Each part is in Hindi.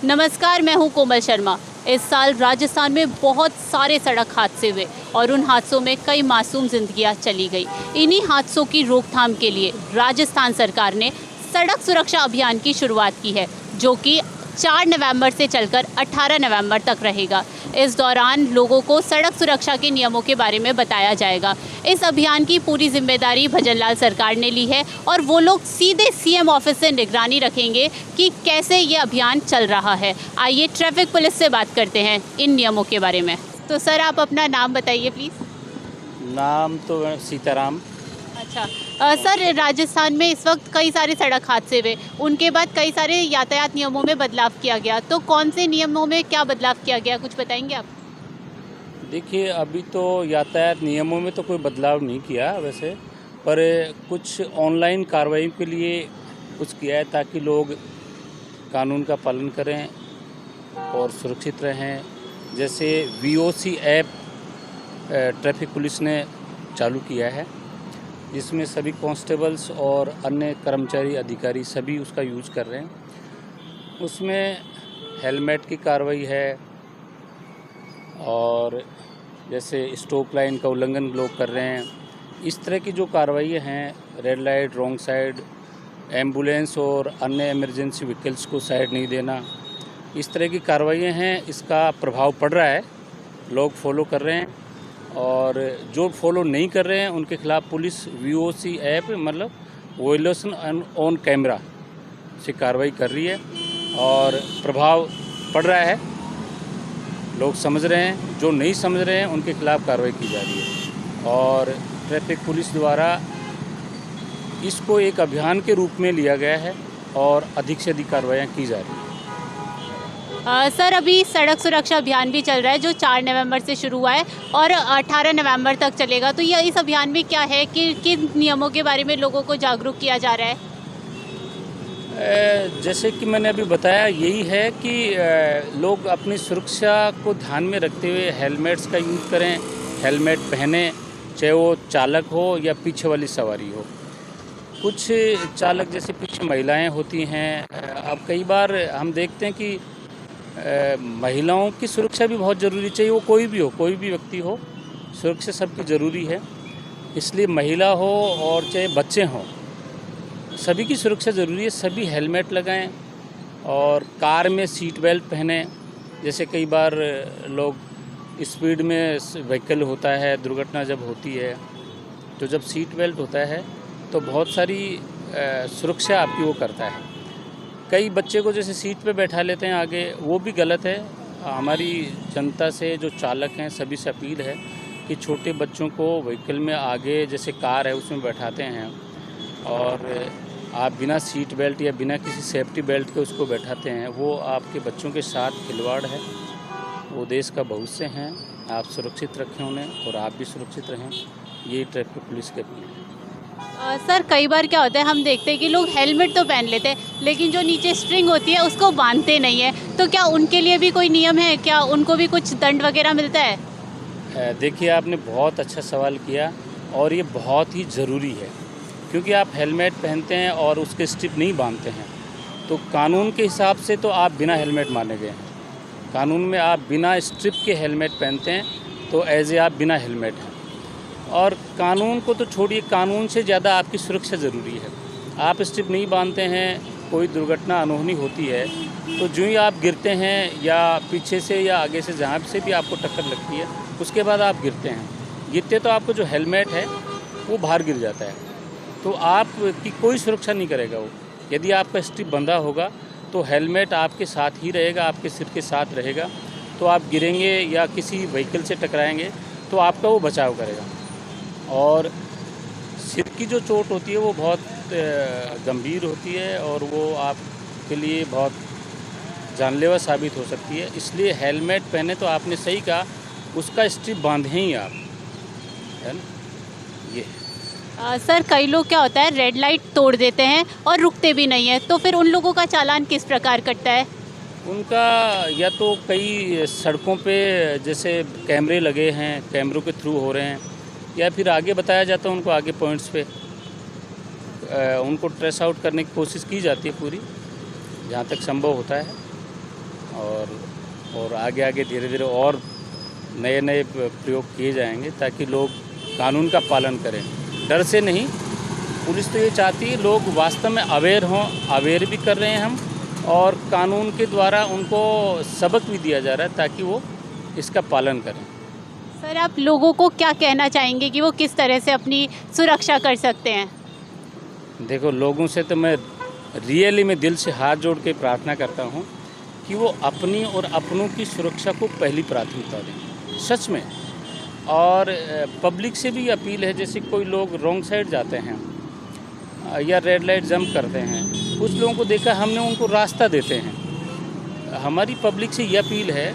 नमस्कार, मैं हूं कोमल शर्मा। इस साल राजस्थान में बहुत सारे सड़क हादसे हुए और उन हादसों में कई मासूम जिंदगियां चली गई। इन्हीं हादसों की रोकथाम के लिए राजस्थान सरकार ने सड़क सुरक्षा अभियान की शुरुआत की है, जो कि 4 नवंबर से चलकर 18 नवंबर तक रहेगा। इस दौरान लोगों को सड़क सुरक्षा के नियमों के बारे में बताया जाएगा। इस अभियान की पूरी जिम्मेदारी भजनलाल सरकार ने ली है और वो लोग सीधे सीएम ऑफिस से निगरानी रखेंगे कि कैसे ये अभियान चल रहा है। आइए ट्रैफिक पुलिस से बात करते हैं इन नियमों के बारे में। तो सर, आप अपना नाम बताइए प्लीज़। नाम तो सीताराम। अच्छा, सर, राजस्थान में इस वक्त कई सारे सड़क हादसे हुए, उनके बाद कई सारे यातायात नियमों में बदलाव किया गया। तो कौन से नियमों में क्या बदलाव किया गया, कुछ बताएंगे आप? देखिए, अभी तो यातायात नियमों में तो कोई बदलाव नहीं किया वैसे, पर कुछ ऑनलाइन कार्रवाई के लिए कुछ किया है ताकि लोग कानून का पालन करें और सुरक्षित रहें। जैसे वीओसी ऐप ट्रैफिक पुलिस ने चालू किया है, जिसमें सभी कांस्टेबल्स और अन्य कर्मचारी अधिकारी सभी उसका यूज़ कर रहे हैं। उसमें हेलमेट की कार्रवाई है और जैसे स्टॉप लाइन का उल्लंघन लोग कर रहे हैं, इस तरह की जो कार्रवाई हैं, red light, wrong side, ambulance और अन्य इमरजेंसी व्हीकल्स को साइड नहीं देना, इस तरह की कार्रवाइयाँ हैं। इसका प्रभाव पड़ रहा है, लोग फॉलो कर रहे हैं और जो फॉलो नहीं कर रहे हैं उनके खिलाफ पुलिस वीओसी ऐप मतलब वायलेशन ऑन कैमरा से कार्रवाई कर रही है और प्रभाव पड़ रहा है। लोग समझ रहे हैं, जो नहीं समझ रहे हैं उनके खिलाफ कार्रवाई की जा रही है और ट्रैफिक पुलिस द्वारा इसको एक अभियान के रूप में लिया गया है और अधिक से अधिक कार्रवाइयाँ की जा रही हैं। सर, अभी सड़क सुरक्षा अभियान भी चल रहा है, जो 4 नवंबर से शुरू हुआ है और 18 नवंबर तक चलेगा। तो यह इस अभियान में क्या है कि किन नियमों के बारे में लोगों को जागरूक किया जा रहा है? जैसे कि मैंने अभी बताया, यही है कि लोग अपनी सुरक्षा को ध्यान में रखते हुए हेलमेट्स का यूज़ करें, हेलमेट पहने, चाहे वो चालक हो या पीछे वाली सवारी हो। कुछ चालक जैसे पीछे महिलाएं होती हैं, अब कई बार हम देखते हैं कि महिलाओं की सुरक्षा भी बहुत ज़रूरी, चाहिए वो कोई भी हो, कोई भी व्यक्ति हो, सुरक्षा सबकी ज़रूरी है। इसलिए महिला हो और चाहे बच्चे हों, सभी की सुरक्षा ज़रूरी है। सभी हेलमेट लगाएं और कार में सीट बेल्ट पहनें। जैसे कई बार लोग स्पीड में व्हीकल होता है, दुर्घटना जब होती है तो जब सीट बेल्ट होता है तो बहुत सारी सुरक्षा आपकी वो करता है। कई बच्चे को जैसे सीट पे बैठा लेते हैं आगे, वो भी गलत है। हमारी जनता से, जो चालक हैं, सभी से अपील है कि छोटे बच्चों को व्हीकल में आगे, जैसे कार है उसमें बैठाते हैं और आप बिना सीट बेल्ट या बिना किसी सेफ्टी बेल्ट के उसको बैठाते हैं, वो आपके बच्चों के साथ खिलवाड़ है। वो देश का भविष्य हैं, आप सुरक्षित रखें उन्हें और आप भी सुरक्षित रहें, ये ट्रैफिक पुलिस की अपील है। सर, कई बार क्या होता है, हम देखते हैं कि लोग हेलमेट तो पहन लेते हैं, लेकिन जो नीचे स्ट्रिंग होती है उसको बांधते नहीं है। तो क्या उनके लिए भी कोई नियम है? क्या उनको भी कुछ दंड वगैरह मिलता है? देखिए, आपने बहुत अच्छा सवाल किया और ये बहुत ही ज़रूरी है, क्योंकि आप हेलमेट पहनते हैं और उसके स्ट्रिप नहीं बांधते हैं तो कानून के हिसाब से तो आप बिना हेलमेट माने गए हैं। कानून में आप बिना स्ट्रिप के हेलमेट पहनते हैं तो एज ए आप बिना हेलमेट हैं। और कानून को तो छोड़िए, कानून से ज़्यादा आपकी सुरक्षा ज़रूरी है। आप स्ट्रिप नहीं बांधते हैं, कोई दुर्घटना अनहोनी होती है तो जो ही आप गिरते हैं या पीछे से या आगे से, जहाँ से भी आपको टक्कर लगती है, उसके बाद आप गिरते हैं, गिरते तो आपको जो हेलमेट है वो बाहर गिर जाता है, तो आपकी कोई सुरक्षा नहीं करेगा वो। यदि आपका स्ट्रिप बंधा होगा तो हेलमेट आपके साथ ही रहेगा, आपके सिर के साथ रहेगा, तो आप गिरेंगे या किसी व्हीकल से टकराएंगे तो आपका वो बचाव करेगा। और सिर की जो चोट होती है वो बहुत गंभीर होती है और वो आपके लिए बहुत जानलेवा साबित हो सकती है। इसलिए हेलमेट पहने तो आपने सही कहा, उसका स्ट्रिप बांधें ही आप, है ना। ये सर, कई लोग क्या होता है, रेड लाइट तोड़ देते हैं और रुकते भी नहीं है, तो फिर उन लोगों का चालान किस प्रकार कटता है? उनका या तो कई सड़कों पे जैसे कैमरे लगे हैं, कैमरों के थ्रू हो रहे हैं, या फिर आगे बताया जाता है उनको, आगे पॉइंट्स पे उनको ट्रेस आउट करने की कोशिश की जाती है पूरी, जहाँ तक संभव होता है। और आगे आगे धीरे धीरे और नए नए प्रयोग किए जाएंगे ताकि लोग कानून का पालन करें, डर से नहीं। पुलिस तो ये चाहती है लोग वास्तव में अवेयर हों, अवेयर भी कर रहे हैं हम, और कानून के द्वारा उनको सबक भी दिया जा रहा है ताकि वो इसका पालन करें। सर, आप लोगों को क्या कहना चाहेंगे कि वो किस तरह से अपनी सुरक्षा कर सकते हैं? देखो, लोगों से तो मैं रियली में दिल से हाथ जोड़ के प्रार्थना करता हूँ कि वो अपनी और अपनों की सुरक्षा को पहली प्राथमिकता दें, सच में। और पब्लिक से भी अपील है, जैसे कोई लोग रॉन्ग साइड जाते हैं या रेड लाइट जंप करते हैं, कुछ लोगों को देखा हमने उनको रास्ता देते हैं। हमारी पब्लिक से ये अपील है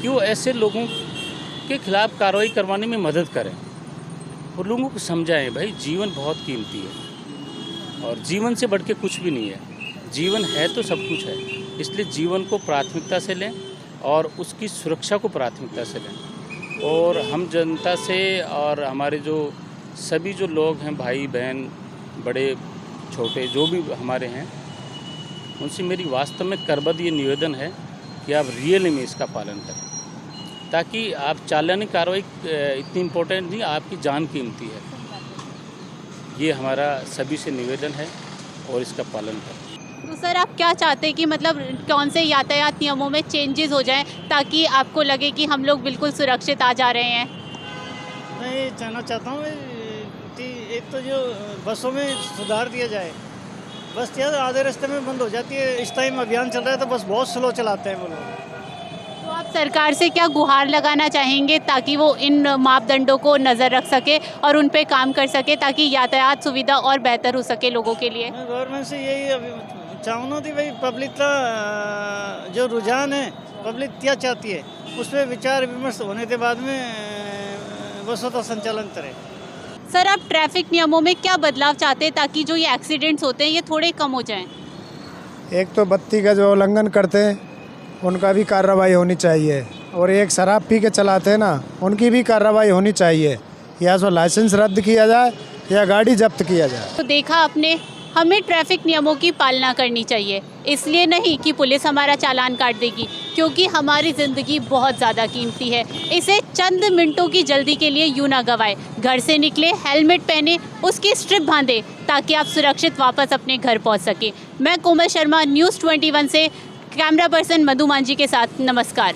कि वो ऐसे लोगों के खिलाफ कार्रवाई करवाने में मदद करें और लोगों को समझाएं, भाई जीवन बहुत कीमती है और जीवन से बढ़ के कुछ भी नहीं है। जीवन है तो सब कुछ है, इसलिए जीवन को प्राथमिकता से लें और उसकी सुरक्षा को प्राथमिकता से लें। और हम जनता से और हमारे जो सभी जो लोग हैं, भाई बहन, बड़े छोटे जो भी हमारे हैं, उनसे मेरी वास्तव में करबद्ध ये निवेदन है कि आप रियल में इसका पालन करें, ताकि आप चालानी कार्रवाई इतनी इम्पोर्टेंट नहीं, आपकी जान कीमती है। ये हमारा सभी से निवेदन है और इसका पालन करें। तो सर, आप क्या चाहते हैं कि मतलब कौन से यातायात नियमों में चेंजेस हो जाएं ताकि आपको लगे कि हम लोग बिल्कुल सुरक्षित आ जा रहे हैं? मैं ये कहना चाहता हूँ कि एक तो जो बसों में सुधार दिया जाए। बस यार आधे रास्ते में बंद हो जाती है। इस टाइम अभियान चल रहा है तो बस बहुत स्लो चलाते हैं वो लोग। तो आप सरकार से क्या गुहार लगाना चाहेंगे ताकि वो इन मापदंडों को नज़र रख सके और उन पे काम कर सके ताकि यातायात सुविधा और बेहतर हो सके लोगों के लिए? मैं गवर्नमेंट से यही चाहूँगा कि भाई पब्लिक का जो रुझान है, पब्लिक क्या चाहती है, उस पर विचार विमर्श होने के बाद में बसों का संचालन करें। सर, आप ट्रैफिक नियमों में क्या बदलाव चाहते हैं ताकि जो ये एक्सीडेंट्स होते हैं ये थोड़े कम हो जाएं? एक तो बत्ती का जो उल्लंघन करते हैं उनका भी कार्रवाई होनी चाहिए, और एक शराब पी के चलाते हैं ना, उनकी भी कार्रवाई होनी चाहिए। या तो लाइसेंस रद्द किया जाए या गाड़ी जब्त किया जाए। तो देखा आपने, हमें ट्रैफिक नियमों की पालना करनी चाहिए, इसलिए नहीं कि पुलिस हमारा चालान काट देगी, क्योंकि हमारी ज़िंदगी बहुत ज़्यादा कीमती है। इसे चंद मिनटों की जल्दी के लिए यूँ ना गवाएं। घर से निकले, हेलमेट पहने, उसकी स्ट्रिप बांधे ताकि आप सुरक्षित वापस अपने घर पहुंच सकें। मैं कोमल शर्मा, न्यूज़ 21 से कैमरा पर्सन मधु मांझी के साथ, नमस्कार।